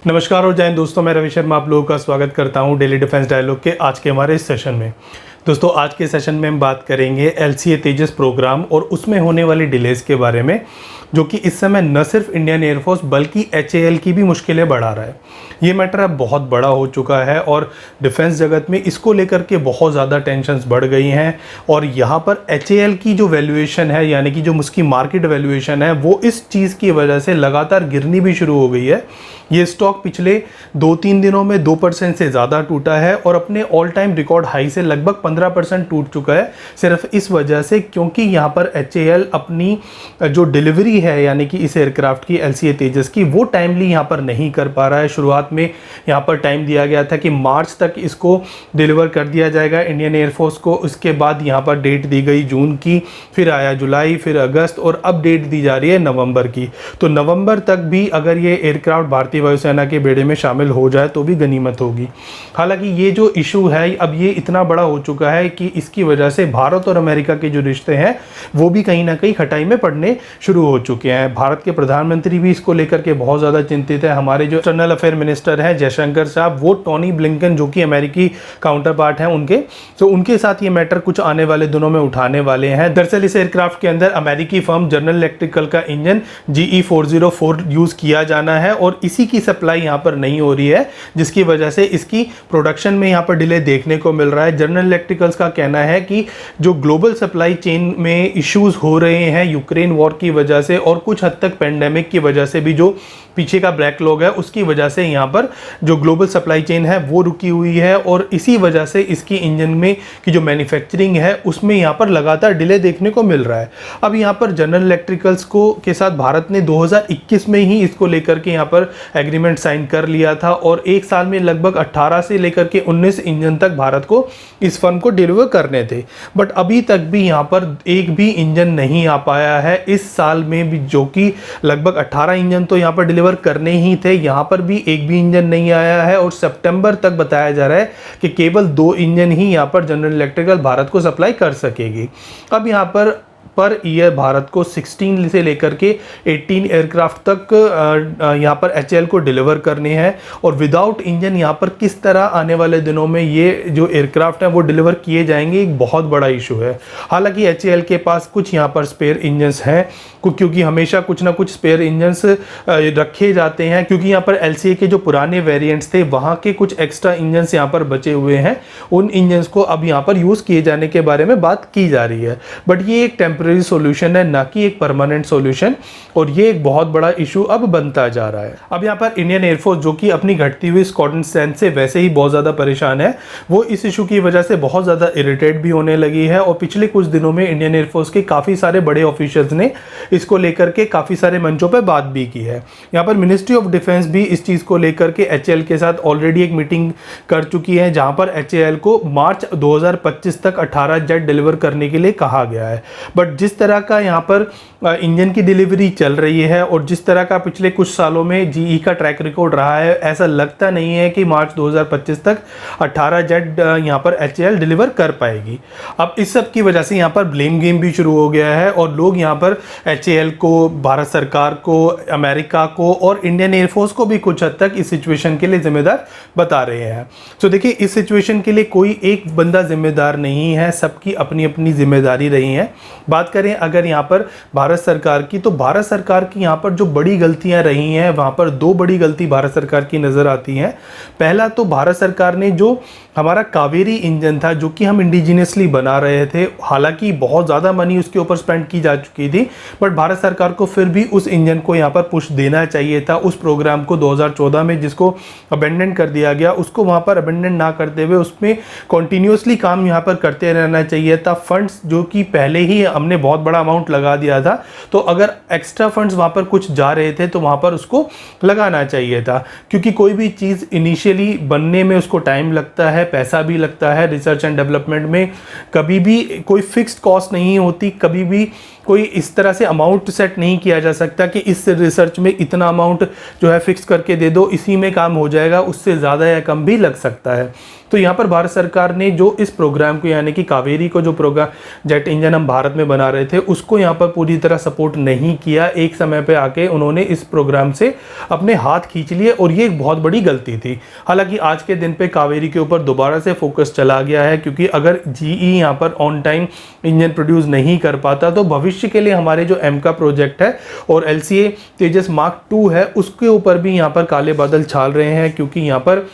नमस्कार और जय हिंद दोस्तों, मैं रवि शर्मा आप लोगों का स्वागत करता हूं डेली डिफेंस डायलॉग के आज के हमारे इस सेशन में। दोस्तों आज के सेशन में हम बात करेंगे LCA तेजस प्रोग्राम और उसमें होने वाली डिलेज के बारे में, जो कि इस समय न सिर्फ इंडियन एयरफोर्स बल्कि HAL की भी मुश्किलें बढ़ा रहा है। ये मैटर अब बहुत बड़ा हो चुका है और डिफेंस जगत में इसको लेकर के बहुत ज़्यादा टेंशन्स बढ़ गई हैं और यहाँ पर HAL की जो वैल्यूएशन है, यानी कि जो उसकी मार्केट वैल्यूएशन है, वो इस चीज़ की वजह से लगातार गिरनी भी शुरू हो गई है। ये स्टॉक पिछले 2-3 दिनों में 2% से ज़्यादा टूटा है और अपने ऑल टाइम रिकॉर्ड हाई से लगभग 15% टूट चुका है, सिर्फ इस वजह से क्योंकि यहाँ पर HAL अपनी जो डिलीवरी है, यानी कि इस एयरक्राफ्ट की LCA तेजस की, वो टाइमली यहाँ पर नहीं कर पा रहा है। शुरुआत में यहाँ पर टाइम दिया गया था कि मार्च तक इसको डिलीवर कर दिया जाएगा इंडियन एयरफोर्स को। उसके बाद यहाँ पर डेट दी गई जून की, फिर आया जुलाई, फिर अगस्त और अब डेट दी जा रही है नवंबर की। तो नवंबर तक भी अगर ये एयरक्राफ्ट भारतीय वायुसेना के बेड़े में शामिल हो जाए तो भी गनीमत होगी। हालांकि ये जो इशू है अब ये इतना बड़ा हो चुका है कि इसकी वजह से भारत और अमेरिका के जो रिश्ते हैं वो भी कहीं ना कहीं खटाई में पड़ने शुरू हो चुके हैं। भारत के प्रधानमंत्री भी इसको लेकर के बहुत ज़्यादा चिंतित है। हमारे जो एक्सटर्नल अफेयर मिनिस्टर हैं जयशंकर साहब, वो टोनी ब्लिंकन जो कि अमेरिकी काउंटर पार्ट हैं उनके, तो उनके साथ ये मैटर कुछ आने वाले दिनों में उठाने वाले हैं। दरअसल इस एयरक्राफ्ट के अंदर अमेरिकी फर्म जनरल इलेक्ट्रिकल का इंजन GE404 यूज़ किया जाना है और इसी की सप्लाई यहाँ पर नहीं हो रही है, जिसकी वजह से इसकी प्रोडक्शन में यहाँ पर डिले देखने को मिल रहा है। जनरल इलेक्ट्रिकल्स का कहना है कि जो ग्लोबल सप्लाई चेन में इश्यूज हो रहे हैं यूक्रेन वॉर की वजह से और कुछ हद तक पेंडेमिक की वजह से भी, जो पीछे का बैकलॉग है उसकी वजह से यहाँ पर जो ग्लोबल सप्लाई चेन है वो रुकी हुई है और इसी वजह से इसकी इंजन में की जो मैन्युफैक्चरिंग है उसमें यहाँ पर लगातार डिले देखने को मिल रहा है। अब यहाँ पर जनरल इलेक्ट्रिकल्स को के साथ भारत ने 2021 में ही इसको लेकर के यहाँ पर एग्रीमेंट साइन कर लिया था और एक साल में लगभग 18 से लेकर के 19 इंजन तक भारत को इस फर्म को डिलीवर करने थे। बट अभी तक भी यहाँ पर एक भी इंजन नहीं आ पाया है इस साल में भी, जो कि लगभग 18 इंजन तो यहाँ पर डिलीवर करने ही थे, यहाँ पर भी एक भी इंजन नहीं आया है और सितंबर तक बताया जा रहा है कि केवल 2 इंजन ही यहाँ पर जनरल इलेक्ट्रिकल भारत को सप्लाई कर सकेगी। अब यहाँ पर ईयर भारत को 16 से लेकर के 18 एयरक्राफ्ट तक यहाँ पर HAL को डिलीवर करने हैं और विदाउट इंजन यहाँ पर किस तरह आने वाले दिनों में ये जो एयरक्राफ्ट हैं वो डिलीवर किए जाएंगे, एक बहुत बड़ा इशू है। हालांकि HAL के पास कुछ यहाँ पर स्पेयर इंजन्स हैं, क्योंकि हमेशा कुछ ना कुछ स्पेयर इंजन्स रखे जाते हैं, क्योंकि यहाँ पर LCA के जो पुराने वेरिएंट्स थे वहाँ के कुछ एक्स्ट्रा इंजन्स यहाँ पर बचे हुए हैं। उन इंजन्स को अब यहाँ पर यूज़ किए जाने के बारे में बात की जा रही है, बट ये एक टेम्परेरी सॉल्यूशन है, ना कि एक परमानेंट सॉल्यूशन, और ये एक बहुत बड़ा इशू अब बनता जा रहा है। अब यहाँ पर इंडियन एयरफोर्स, जो कि अपनी घटती हुई स्क्वाड्रन स्ट्रेंथ से वैसे ही बहुत ज़्यादा परेशान है, वो इस इशू की वजह से बहुत ज़्यादा इरिटेट भी होने लगी है और पिछले कुछ दिनों में इंडियन एयरफोर्स के काफ़ी सारे बड़े ऑफिशियल्स ने इसको लेकर के काफ़ी सारे मंचों पर बात भी की है। यहाँ पर मिनिस्ट्री ऑफ डिफेंस भी इस चीज़ को लेकर के HAL के साथ ऑलरेडी एक मीटिंग कर चुकी है, जहाँ पर HAL को मार्च 2025 तक 18 जेट डिलीवर करने के लिए कहा गया है। बट जिस तरह का यहाँ पर इंजन की डिलीवरी चल रही है और जिस तरह का पिछले कुछ सालों में GE का ट्रैक रिकॉर्ड रहा है, ऐसा लगता नहीं है कि मार्च 2025 तक 18 जेट यहाँ पर HAL डिलीवर कर पाएगी। अब इस सब की वजह से यहाँ पर ब्लेम गेम भी शुरू हो गया है और लोग यहाँ पर HAL को, भारत सरकार को, अमेरिका को और इंडियन एयरफोर्स को भी कुछ हद तक इस सिचुएशन के लिए जिम्मेदार बता रहे हैं। तो देखिए, इस सिचुएशन के लिए कोई एक बंदा जिम्मेदार नहीं है, सबकी अपनी अपनी जिम्मेदारी रही है। बात करें अगर यहाँ पर भारत सरकार की, तो भारत सरकार की यहाँ पर जो बड़ी गलतियाँ रही हैं, वहाँ पर 2 बड़ी गलती भारत सरकार की नज़र आती हैं। पहला तो भारत सरकार ने जो हमारा कावेरी इंजन था, जो कि हम इंडिजिनियसली बना रहे थे, हालांकि बहुत ज़्यादा मनी उसके ऊपर स्पेंड की जा चुकी थी, बट भारत सरकार को फिर भी उस इंजन को यहाँ पर पुश देना चाहिए था। उस प्रोग्राम को 2014 में जिसको अबेंडन कर दिया गया, उसको वहाँ पर अबेंडन ना करते हुए उसमें कॉन्टीन्यूसली काम यहाँ पर करते रहना चाहिए था। फंड्स जो कि पहले ही हमने बहुत बड़ा अमाउंट लगा दिया था, तो अगर एक्स्ट्रा फंड्स वहाँ पर कुछ जा रहे थे तो वहाँ पर उसको लगाना चाहिए था, क्योंकि कोई भी चीज़ इनिशियली बनने में उसको टाइम लगता है, पैसा भी लगता है। रिसर्च एंड डेवलपमेंट में कभी भी कोई फिक्स्ड कॉस्ट नहीं होती, कभी भी कोई इस तरह से अमाउंट सेट नहीं किया जा सकता कि इस रिसर्च में इतना अमाउंट जो है फिक्स करके दे दो, इसी में काम हो जाएगा, उससे ज़्यादा या कम भी लग सकता है। तो यहाँ पर भारत सरकार ने जो इस प्रोग्राम को, यानी कि कावेरी को, जो प्रोग्राम जेट इंजन हम भारत में बना रहे थे, उसको यहाँ पर पूरी तरह सपोर्ट नहीं किया। एक समय पे आके उन्होंने इस प्रोग्राम से अपने हाथ खींच लिए और ये एक बहुत बड़ी गलती थी। हालांकि आज के दिन पे कावेरी के ऊपर दोबारा से फोकस चला गया है, क्योंकि अगर जीई यहाँ पर ऑन टाइम इंजन प्रोड्यूस नहीं कर पाता तो भविष्य के लिए हमारे जो एमका प्रोजेक्ट है और एलसीए तेजस मार्क 2 है, उसके ऊपर भी यहाँ पर काले बादल छाल रहे हैं, क्योंकि यहाँ पर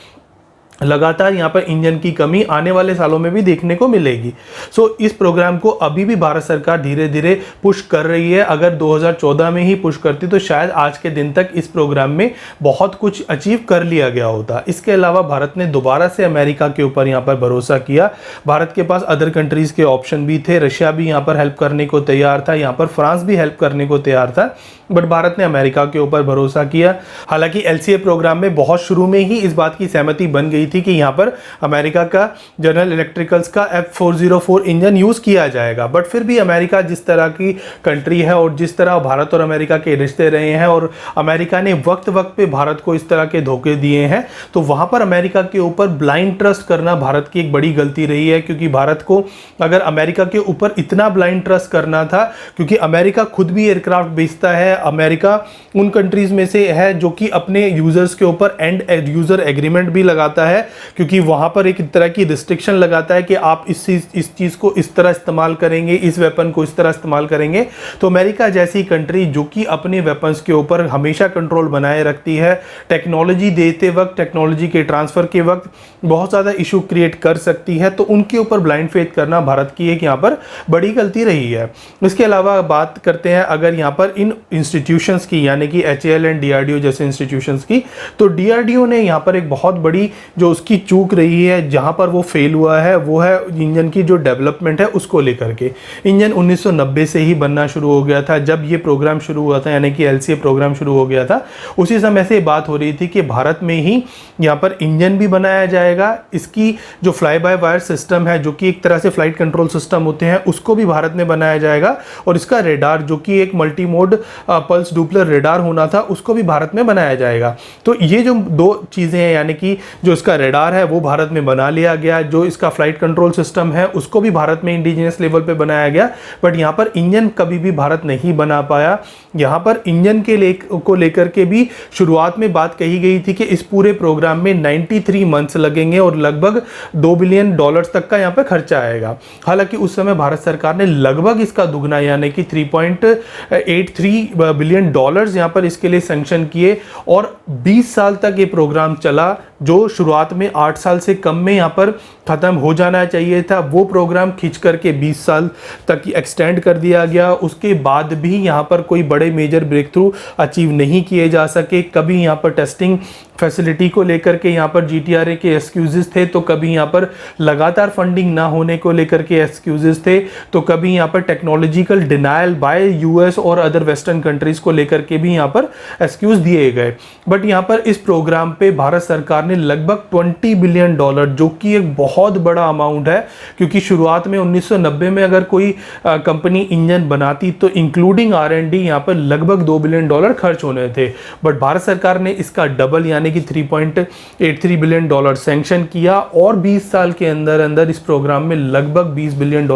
लगातार यहाँ पर इंजन की कमी आने वाले सालों में भी देखने को मिलेगी। सो इस प्रोग्राम को अभी भी भारत सरकार धीरे धीरे पुश कर रही है। अगर 2014 में ही पुश करती तो शायद आज के दिन तक इस प्रोग्राम में बहुत कुछ अचीव कर लिया गया होता। इसके अलावा भारत ने दोबारा से अमेरिका के ऊपर यहाँ पर भरोसा किया। भारत के पास अदर कंट्रीज़ के ऑप्शन भी थे, रशिया भी यहाँ पर हेल्प करने को तैयार था, यहाँ पर फ्रांस भी हेल्प करने को तैयार था, बट भारत ने अमेरिका के ऊपर भरोसा किया। हालांकि एलसीए प्रोग्राम में बहुत शुरू में ही इस बात की सहमति बन गई थी कि यहाँ पर अमेरिका का जनरल इलेक्ट्रिकल्स का F404 इंजन यूज़ किया जाएगा, बट फिर भी अमेरिका जिस तरह की कंट्री है और जिस तरह भारत और अमेरिका के रिश्ते रहे हैं, और अमेरिका ने वक्त वक्त पे भारत को इस तरह के धोखे दिए हैं, तो वहाँ पर अमेरिका के ऊपर ब्लाइंड ट्रस्ट करना भारत की एक बड़ी गलती रही है। क्योंकि भारत को अगर अमेरिका के ऊपर इतना ब्लाइंड ट्रस्ट करना था, क्योंकि अमेरिका खुद भी एयरक्राफ्ट बेचता है, अमेरिका उन कंट्रीज़ में से है जो कि अपने यूज़र्स के ऊपर एंड यूज़र एग्रीमेंट भी लगाता है, क्योंकि वहाँ पर एक तरह की रिस्ट्रिक्शन लगाता है कि आप इस चीज़ को इस तरह इस्तेमाल करेंगे, इस वेपन को इस तरह इस्तेमाल करेंगे। तो अमेरिका जैसी कंट्री जो कि अपने वेपन्स के ऊपर हमेशा कंट्रोल बनाए रखती है, टेक्नोलॉजी देते वक्त, टेक्नोलॉजी के ट्रांसफ़र के वक्त बहुत ज़्यादा इशू क्रिएट कर सकती है, तो उनके ऊपर ब्लाइंड फेथ करना भारत की एक यहाँ पर बड़ी गलती रही है। इसके अलावा बात करते हैं अगर यहाँ पर इन इंस्टीट्यूशंस की, यानी कि HAL एंड DRDO जैसे इंस्टीट्यूशंस की, तो DRDO ने यहाँ पर एक बहुत बड़ी जो उसकी चूक रही है, जहाँ पर वो फेल हुआ है, वो है इंजन की जो डेवलपमेंट है उसको लेकर के। इंजन 1990 से ही बनना शुरू हो गया था। जब ये प्रोग्राम शुरू हुआ था, यानी कि LCA प्रोग्राम शुरू हो गया था, उसी समय से बात हो रही थी कि भारत में ही यहाँ पर इंजन भी बनाया जाएगा। इसकी जो फ्लाई बाय वायर सिस्टम है, जो कि एक तरह से फ्लाइट कंट्रोल सिस्टम होते हैं, उसको भी भारत में बनाया जाएगा, और इसका रेडार जो कि एक मल्टी मोड पल्स डुपलर रेडार होना था, उसको भी भारत में बनाया जाएगा। तो ये जो दो चीज़ें हैं, यानी कि जो इसका रेडार है वो भारत में बना लिया गया, जो इसका फ्लाइट कंट्रोल सिस्टम है उसको भी भारत में इंडिजिनियस लेवल पे बनाया गया, बट यहाँ पर इंजन कभी भी भारत नहीं बना पाया। यहाँ पर इंजन को लेकर के भी शुरुआत में बात कही गई थी कि इस पूरे प्रोग्राम में 93 मंथ्स लगेंगे और लगभग $2 बिलियन तक का यहाँ पर खर्चा आएगा। हालांकि उस समय भारत सरकार ने लगभग इसका दुगना, यानी कि $3.83 बिलियन यहाँ पर इसके लिए सैंक्शन किए, और 20 साल तक ये प्रोग्राम चला। जो शुरुआत में 8 साल से कम में यहाँ पर ख़त्म हो जाना चाहिए था, वो प्रोग्राम खींच करके 20 साल तक एक्सटेंड कर दिया गया। उसके बाद भी यहाँ पर कोई बड़े मेजर ब्रेक थ्रू अचीव नहीं किए जा सके। कभी यहाँ पर टेस्टिंग फैसिलिटी को लेकर के यहाँ पर GTRA के एक्सक्यूजेस थे, तो कभी यहाँ पर लगातार फंडिंग ना होने को लेकर के एक्सक्यूजेस थे, तो कभी यहाँ पर टेक्नोलॉजिकल डिनायल बाय US और अदर वेस्टर्न कंट्रीज़ को लेकर के भी यहाँ पर एक्सक्यूज दिए गए। बट यहाँ पर इस प्रोग्राम पे भारत सरकार ने लगभग $20 बिलियन, जो कि एक बहुत बड़ा अमाउंट है, क्योंकि शुरुआत में 1990 में अगर कोई कंपनी इंजन बनाती तो इंक्लूडिंग R&D यहाँ पर लगभग $2 बिलियन खर्च होने थे। बट भारत सरकार ने इसका डबल, यानी कि $3.83 बिलियन सैंक्शन किया, और 20 साल के अंदर अंदर इस प्रोग्राम में लगभग $20 बिलियन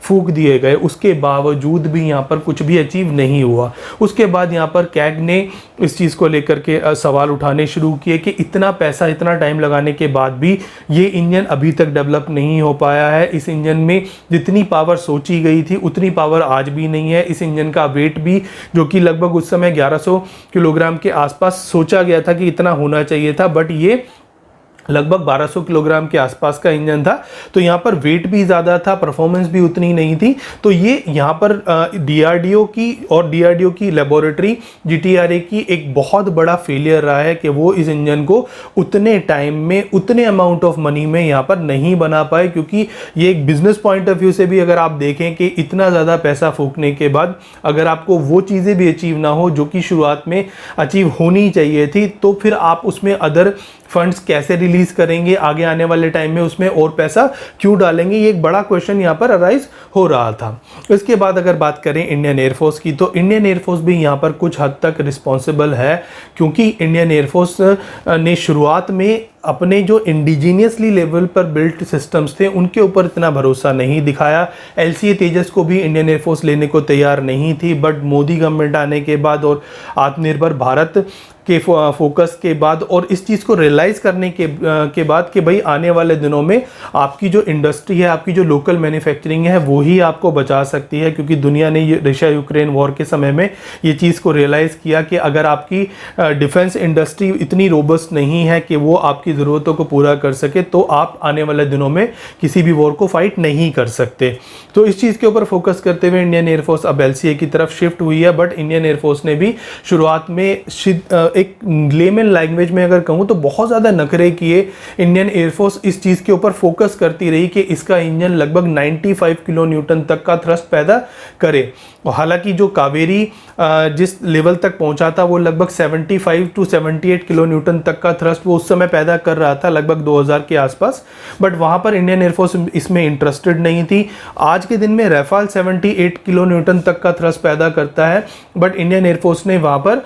फूंक दिए गए। उसके बावजूद भी यहाँ पर कुछ भी अचीव नहीं हुआ। उसके बाद यहाँ पर कैग ने इस चीज़ को लेकर के सवाल उठाने शुरू किए कि इतना पैसा, इतना टाइम लगाने के बाद भी ये इंजन अभी तक डेवलप नहीं हो पाया है। इस इंजन में जितनी पावर सोची गई थी उतनी पावर आज भी नहीं है। इस इंजन का वेट भी, जो कि लगभग उस समय 1100 किलोग्राम के आसपास सोचा गया था कि इतना होना चाहिए था, बट ये लगभग 1200 किलोग्राम के आसपास का इंजन था। तो यहाँ पर वेट भी ज़्यादा था, परफॉर्मेंस भी उतनी नहीं थी। तो ये यहाँ पर DRDO की लेबोरेटरी GTRA की एक बहुत बड़ा फेलियर रहा है कि वो इस इंजन को उतने टाइम में, उतने अमाउंट ऑफ मनी में यहाँ पर नहीं बना पाए। क्योंकि ये एक बिजनेस पॉइंट ऑफ व्यू से भी अगर आप देखें कि इतना ज़्यादा पैसा फूकने के बाद अगर आपको वो चीज़ें भी अचीव ना हो जो कि शुरुआत में अचीव होनी चाहिए थी, तो फिर आप उसमें अदर फंड्स कैसे रिलीज करेंगे आगे आने वाले टाइम में, उसमें और पैसा क्यों डालेंगे, ये एक बड़ा क्वेश्चन यहाँ पर अराइज हो रहा था। इसके बाद अगर बात करें इंडियन एयरफोर्स की, तो इंडियन एयरफोर्स भी यहाँ पर कुछ हद तक रिस्पॉन्सिबल है, क्योंकि इंडियन एयरफोर्स ने शुरुआत में अपने जो इंडिजीनियसली लेवल पर बिल्ट सिस्टम्स थे उनके ऊपर इतना भरोसा नहीं दिखाया। LCA तेजस को भी इंडियन एयरफोर्स लेने को तैयार नहीं थी, बट मोदी गवर्नमेंट आने के बाद और आत्मनिर्भर भारत के फोकस के बाद और इस चीज़ को रियलाइज़ करने के बाद कि भाई आने वाले दिनों में आपकी जो इंडस्ट्री है, आपकी जो लोकल मैन्युफैक्चरिंग है, वो ही आपको बचा सकती है, क्योंकि दुनिया ने ये रशिया यूक्रेन वॉर के समय में ये चीज़ को रियलाइज़ किया कि अगर आपकी डिफेंस इंडस्ट्री इतनी रोबस्ट नहीं है कि वो आपकी ज़रूरतों को पूरा कर सके, तो आप आने वाले दिनों में किसी भी वॉर को फाइट नहीं कर सकते। तो इस चीज़ के ऊपर फोकस करते हुए इंडियन एयरफोर्स अब LCA की तरफ शिफ्ट हुई है, बट इंडियन एयरफोर्स ने भी शुरुआत में एक लेमन लैंग्वेज में अगर कहूँ तो बहुत ज़्यादा नखरे किए। इंडियन एयरफोर्स इस चीज़ के ऊपर फोकस करती रही कि इसका इंजन लगभग 95 किलो न्यूटन तक का थ्रस्ट पैदा करे, और हालांकि जो कावेरी जिस लेवल तक पहुंचा था वो लगभग 75 टू 78 किलो न्यूटन तक का थ्रस्ट वो उस समय पैदा कर रहा था, लगभग 2000 के आसपास, बट वहाँ पर इंडियन एयरफोर्स इसमें इंटरेस्टेड नहीं थी। आज के दिन में रफाल 78 किलो न्यूटन तक का थ्रस्ट पैदा करता है, बट इंडियन एयरफोर्स ने वहाँ पर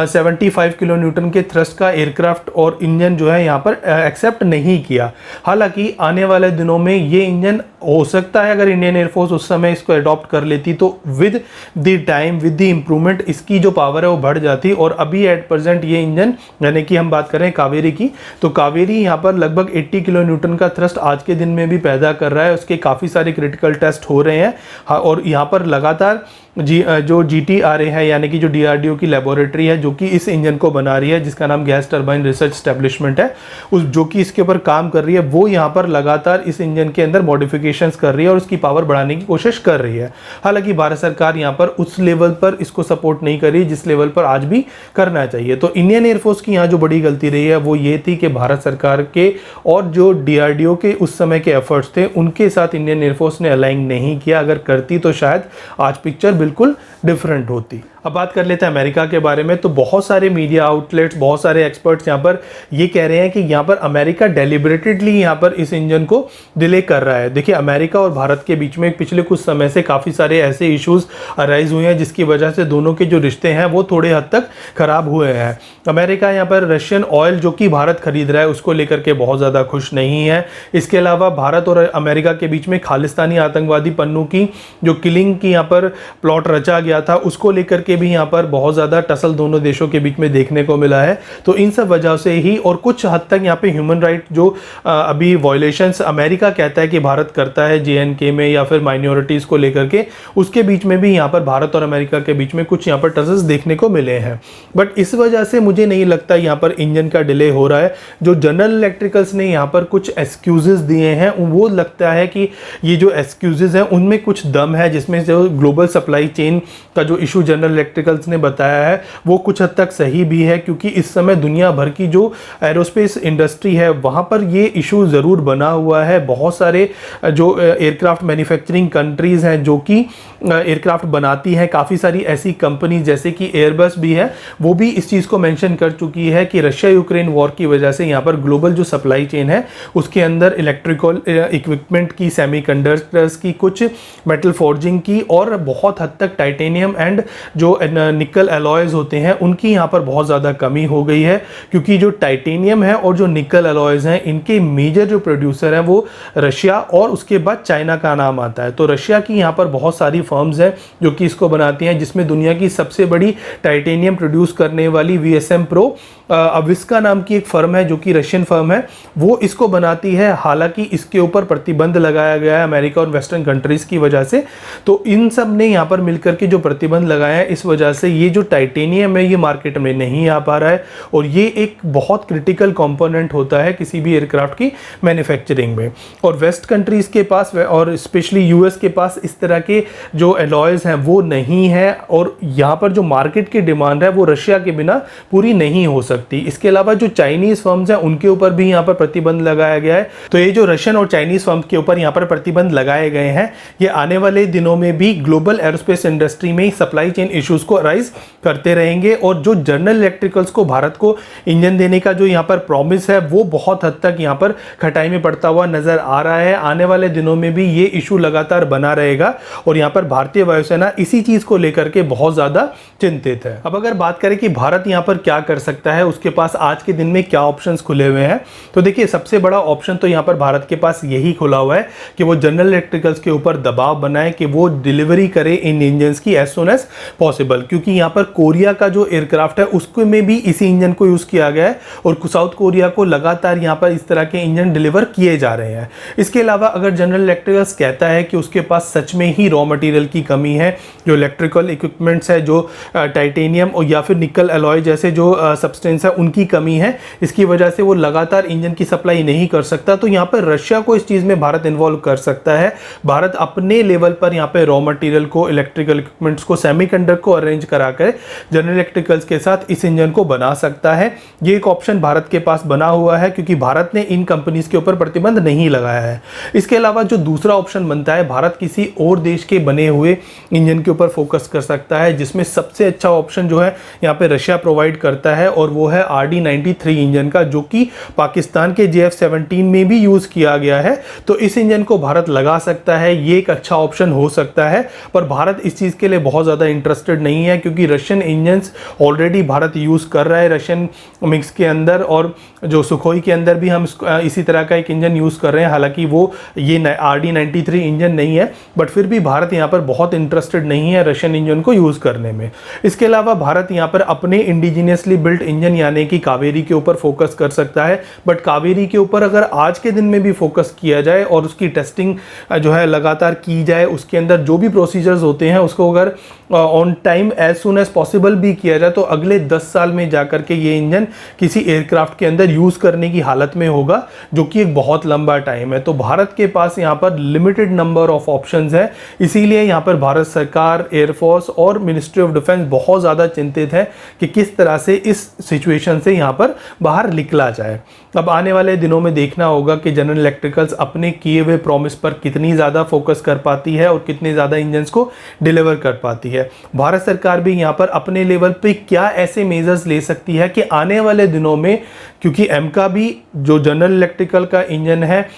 75 किलो न्यूटन के थ्रस्ट का एयरक्राफ्ट और इंजन जो है यहाँ पर एक्सेप्ट नहीं किया। हालांकि आने वाले दिनों में ये इंजन हो सकता है अगर इंडियन एयरफोर्स उस समय इसको अडॉप्ट कर लेती तो with the time with the improvement इसकी जो पावर है वो बढ़ जाती। और अभी एट प्रेजेंट ये इंजन, यानी कि हम बात करें कावेरी की, तो कावेरी यहाँ पर लगभग 80 किलो न्यूटन का थ्रस्ट आज के दिन में भी पैदा कर रहा है। उसके काफ़ी सारे क्रिटिकल टेस्ट हो रहे हैं, और यहाँ पर लगातार जो GTRA है, यानी कि जो DRDO की लेबोरेटरी है जो कि इस इंजन को बना रही है, जिसका नाम गैस टरबाइन रिसर्च एस्टेब्लिशमेंट है, उस जो कि इसके ऊपर काम कर रही है, वो यहाँ पर लगातार इस इंजन के अंदर मॉडिफिकेशंस कर रही है और उसकी पावर बढ़ाने की कोशिश कर रही है। हालांकि भारत सरकार यहाँ पर उस लेवल पर इसको सपोर्ट नहीं कर रही जिस लेवल पर आज भी करना चाहिए। तो इंडियन एयरफोर्स की यहाँ जो बड़ी गलती रही है वो ये थी कि भारत सरकार के और जो DRDO के उस समय के एफर्ट्स थे उनके साथ इंडियन एयरफोर्स ने अलाइन नहीं किया। अगर करती तो शायद आज पिक्चर बिल्कुल डिफरेंट होती। अब बात कर लेते हैं अमेरिका के बारे में। तो बहुत सारे मीडिया आउटलेट्स, बहुत सारे एक्सपर्ट्स यहाँ पर ये कह रहे हैं कि यहाँ पर अमेरिका डेलिबरेटेडली यहाँ पर इस इंजन को डिले कर रहा है। देखिए, अमेरिका और भारत के बीच में पिछले कुछ समय से काफ़ी सारे ऐसे इश्यूज अराइज हुए हैं जिसकी वजह से दोनों के जो रिश्ते हैं वो थोड़े हद तक खराब हुए हैं। अमेरिका यहाँ पर रशियन ऑयल जो कि भारत खरीद रहा है उसको लेकर के बहुत ज़्यादा खुश नहीं है। इसके अलावा भारत और अमेरिका के बीच में खालिस्तानी आतंकवादी पन्नू की जो किलिंग की यहाँ पर प्लॉट रचा गया था उसको लेकर के भी यहाँ पर बहुत ज़्यादा टसल दोनों देशों के बीच में देखने को मिला है। तो इन सब वजह से ही, और कुछ हद तक यहाँ पे ह्यूमन राइट जो अभी वायलेशंस अमेरिका कहता है कि भारत करता है JNK में या फिर माइनॉरिटीज़ को लेकर के, उसके बीच में भी यहाँ पर भारत और अमेरिका के बीच में कुछ यहाँ पर टसल्स देखने को मिले हैं। बट इस वजह से मुझे नहीं लगता यहाँ पर इंजन का डिले हो रहा है। जो जनरल इलेक्ट्रिकल्स ने यहाँ पर कुछ एक्सक्यूजेस दिए हैं वो लगता है कि ये जो एक्सक्यूजेस हैं उनमें कुछ दम है, जिसमें जो ग्लोबल सप्लाई चेन का जो इशू जनरल इलेक्ट्रिकल्स ने बताया है वो कुछ हद तक सही भी है, क्योंकि इस समय दुनिया भर की जो एरोस्पेस इंडस्ट्री है वहाँ पर ये इशू ज़रूर बना हुआ है। बहुत सारे जो एयरक्राफ्ट मैन्युफैक्चरिंग कंट्रीज़ हैं जो कि एयरक्राफ्ट बनाती हैं, काफ़ी सारी ऐसी कंपनी जैसे कि एयरबस भी है, वो भी इस चीज़ को मेंशन कर चुकी है कि रशिया यूक्रेन वॉर की वजह से यहाँ पर ग्लोबल जो सप्लाई चेन है उसके अंदर इलेक्ट्रिकल इक्विपमेंट की, सेमीकंडक्टर्स की, कुछ मेटल फोर्जिंग की और बहुत हद तक टाइटेनियम एंड जो निकल अलॉयज होते हैं उनकी यहाँ पर बहुत ज़्यादा कमी हो गई है। क्योंकि जो टाइटेनियम है और जो निकल अलॉयज हैं इनके मेजर जो प्रोड्यूसर हैं वो रशिया और उसके बाद चाइना का नाम आता है। तो रशिया की यहाँ पर बहुत सारी फर्म्स हैं जो कि इसको बनाती हैं, जिसमें दुनिया की सबसे बड़ी टाइटेनियम प्रोड्यूस करने वाली VSM Pro अविस्का नाम की एक फर्म है जो कि रशियन फर्म है, वो इसको बनाती है। हालांकि इसके ऊपर प्रतिबंध लगाया गया है अमेरिका और वेस्टर्न कंट्रीज की वजह से। तो इन सब ने यहाँ पर मिलकर के जो प्रतिबंध लगाया है इस वजह से ये जो टाइटेनियम है ये मार्केट में नहीं आ पा रहा है, और ये एक बहुत क्रिटिकल कंपोनेंट होता है किसी भी एयरक्राफ्ट की मैन्युफैक्चरिंग में। और वेस्ट कंट्रीज के पास और स्पेशली US के पास इस तरह के जो एलॉयज हैं वो नहीं है, और यहाँ पर जो मार्केट की डिमांड है वो रशिया के बिना पूरी नहीं हो सकती। इसके अलावा जो चाइनीज फर्म्स हैं उनके ऊपर भी यहाँ पर प्रतिबंध लगाया गया है। तो ये जो रशियन और चाइनीज फर्म के ऊपर यहाँ पर प्रतिबंध लगाए गए हैं ये आने वाले दिनों में भी ग्लोबल एरोस्पेस इंडस्ट्री में सप्लाई चेन इश्यूज़ को राइज करते रहेंगे। और जो जनरल इलेक्ट्रिकल्स को भारत को इंजन देने का जो यहाँ पर प्रॉमिस है वो बहुत हद तक यहाँ पर खटाई में पड़ता हुआ नजर आ रहा है। आने वाले दिनों में भी ये इशू लगातार बना रहेगा और यहाँ पर भारतीय वायुसेना इसी चीज को लेकर के बहुत ज्यादा चिंतित है। अब अगर बात करें कि भारत यहाँ पर क्या कर सकता है, उसके पास आज के दिन में क्या ऑप्शंस खुले हुए हैं, तो देखिए सबसे बड़ा ऑप्शन तो यहाँ पर भारत के पास यही खुला हुआ है कि वो जनरल इलेक्ट्रिकल्स के ऊपर दबाव बनाए कि वो डिलीवरी करे इन इंजन्स की एज सुन एज पॉसिबल, क्योंकि यहाँ पर कोरिया का जो एयरक्राफ्ट है उसको में भी इसी इंजन को यूज किया गया है और साउथ कोरिया को लगातार यहाँ पर इस तरह के इंजन डिलीवर किए जा रहे हैं। इसके अलावा अगर जनरल इलेक्ट्रिकल्स कहता है कि उसके पास सच में ही रॉ मटेरियल की कमी है, जो इलेक्ट्रिकल इक्विपमेंट्स है, जो टाइटेनियम और या फिर निकल अलॉय जैसे जो सब्सटेंस है उनकी कमी है, इसकी वजह से वो लगातार इंजन की सप्लाई नहीं कर सकता, तो यहाँ पर रशिया को इस चीज में भारत इन्वॉल्व कर सकता है। भारत अपने लेवल पर यहाँ पे रॉ मटेरियल को, इलेक्ट्रिकल इक्विपमेंट्स को, सेमीकंडक्टर को अरेंज कराकर जनरल इलेक्ट्रिकल्स के साथ इस इंजन को बना सकता है। ये एक ऑप्शन भारत के पास बना हुआ है क्योंकि भारत ने इन कंपनीज के ऊपर प्रतिबंध नहीं लगाया है। इसके अलावा जो दूसरा ऑप्शन बनता है, भारत किसी और देश के बने हुए इंजन के ऊपर फोकस कर सकता है, जिसमें सबसे अच्छा ऑप्शन जो है यहाँ पे रशिया प्रोवाइड करता है और वो है RD-93 इंजन का, जो कि पाकिस्तान के JF-17 में भी यूज किया गया है। तो इस इंजन को भारत लगा सकता है, ये एक अच्छा ऑप्शन हो सकता है, पर भारत इस चीज के लिए बहुत ज्यादा इंटरेस्टेड नहीं है क्योंकि Russian engines already Bharat use कर रहा है रशियन मिक्स के अंदर, और जो सुखोई के अंदर भी हम इसी तरह का एक इंजन यूज कर रहे हैं। हालांकि वो ये RD-93 इंजन नहीं है, बट फिर भी भारत यहाँ पर बहुत इंटरेस्टेड नहीं है रशियन इंजन को यूज करने में। इसके अलावा भारत यहाँ पर अपने इंडिजिनियसली बिल्ट इंजन यानी कि कावेरी के ऊपर फोकस कर सकता है, बट कावेरी के ऊपर अगर आज के दिन में भी फोकस किया जाए और उसकी टेस्टिंग जो है लगातार की जाए, उसके अंदर जो भी प्रोसीजर्स होते हैं उसको अगर on time as soon as possible भी किया जाए, तो अगले 10 साल में जाकर के ये इंजन किसी एयरक्राफ्ट के अंदर यूज करने की हालत में होगा, जो कि एक बहुत लंबा टाइम है। तो भारत के पास यहाँ पर लिमिटेड नंबर ऑफ ऑप्शंस है, इसीलिए यहाँ पर भारत सरकार, एयरफोर्स और मिनिस्ट्री ऑफ डिफेंस बहुत ज़्यादा चिंतित है कि किस तरह से इस सिचुएशन से यहाँ पर बाहर निकला जाए। अब आने वाले दिनों में देखना होगा कि जनरल इलेक्ट्रिकल्स अपने किए हुए प्रॉमिस पर कितनी ज़्यादा फोकस कर पाती है और कितने ज़्यादा इंजन्स को डिलीवर कर पाती है। भारत सरकार भी यहाँ पर अपने लेवल पे क्या ऐसे मेजर्स ले सकती है कि आने वाले दिनों में, क्योंकि एमका भी जो जनरल इलेक्ट्रिकल का इंजन है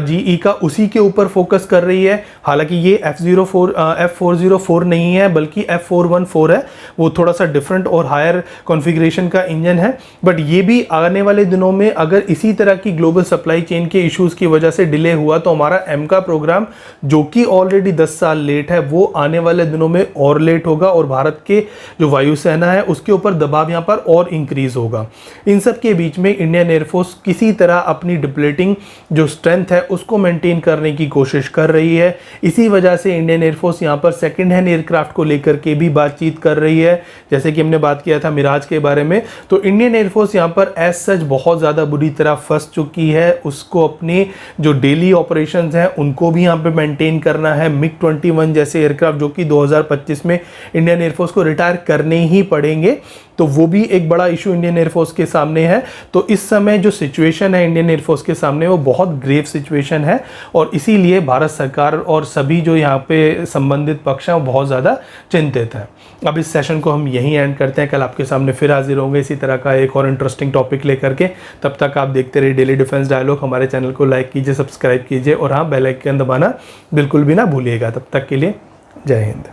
GE का, उसी के ऊपर फोकस कर रही है। हालांकि ये F404 नहीं है बल्कि F414 है, वो थोड़ा सा डिफरेंट और हायर कॉन्फ़िगरेशन का इंजन है, बट ये भी आने वाले दिनों में अगर इसी तरह की ग्लोबल सप्लाई चेन के इश्यूज की वजह से डिले हुआ तो हमारा एमका प्रोग्राम, जो कि ऑलरेडी 10 साल लेट है, वो आने वाले दिनों में और लेट होगा और भारत के जो वायुसेना है उसके ऊपर दबाव यहाँ पर और इंक्रीज होगा। इन सब के बीच में इंडियन एयरफोर्स किसी तरह अपनी डिप्लेटिंग जो स्ट्रेंथ है उसको मेंटेन करने की कोशिश कर रही है। इसी वजह से इंडियन एयरफोर्स यहाँ पर सेकंड हैंड एयरक्राफ्ट को लेकर के भी बातचीत कर रही है, जैसे कि हमने बात किया था मिराज के बारे में। तो इंडियन एयरफोर्स यहाँ पर एज सच बहुत ज़्यादा बुरी तरह फंस चुकी है, उसको अपने जो डेली ऑपरेशंस हैं उनको भी यहाँ पे मेंटेन करना है। MiG-21 जैसे एयरक्राफ्ट जो कि 2025 में इंडियन एयरफोर्स को रिटायर करने ही पड़ेंगे, तो वो भी एक बड़ा इशू इंडियन एयरफोर्स के सामने है। तो इस समय जो सिचुएशन है इंडियन एयरफोर्स के सामने वो बहुत ग्रेव सिचुएशन है और इसीलिए भारत सरकार और सभी जो यहाँ पे संबंधित पक्ष हैं वो बहुत ज़्यादा चिंतित है। अब इस सेशन को हम यहीं एंड करते हैं, कल आपके सामने फिर हाजिर होंगे इसी तरह का एक और इंटरेस्टिंग टॉपिक लेकर के। तब तक आप देखते रहिए डेली डिफेंस डायलॉग। हमारे चैनल को लाइक कीजिए, सब्सक्राइब कीजिए और हाँ, बेल आइकन दबाना बिल्कुल भी ना भूलिएगा। तब तक के लिए जय हिंद।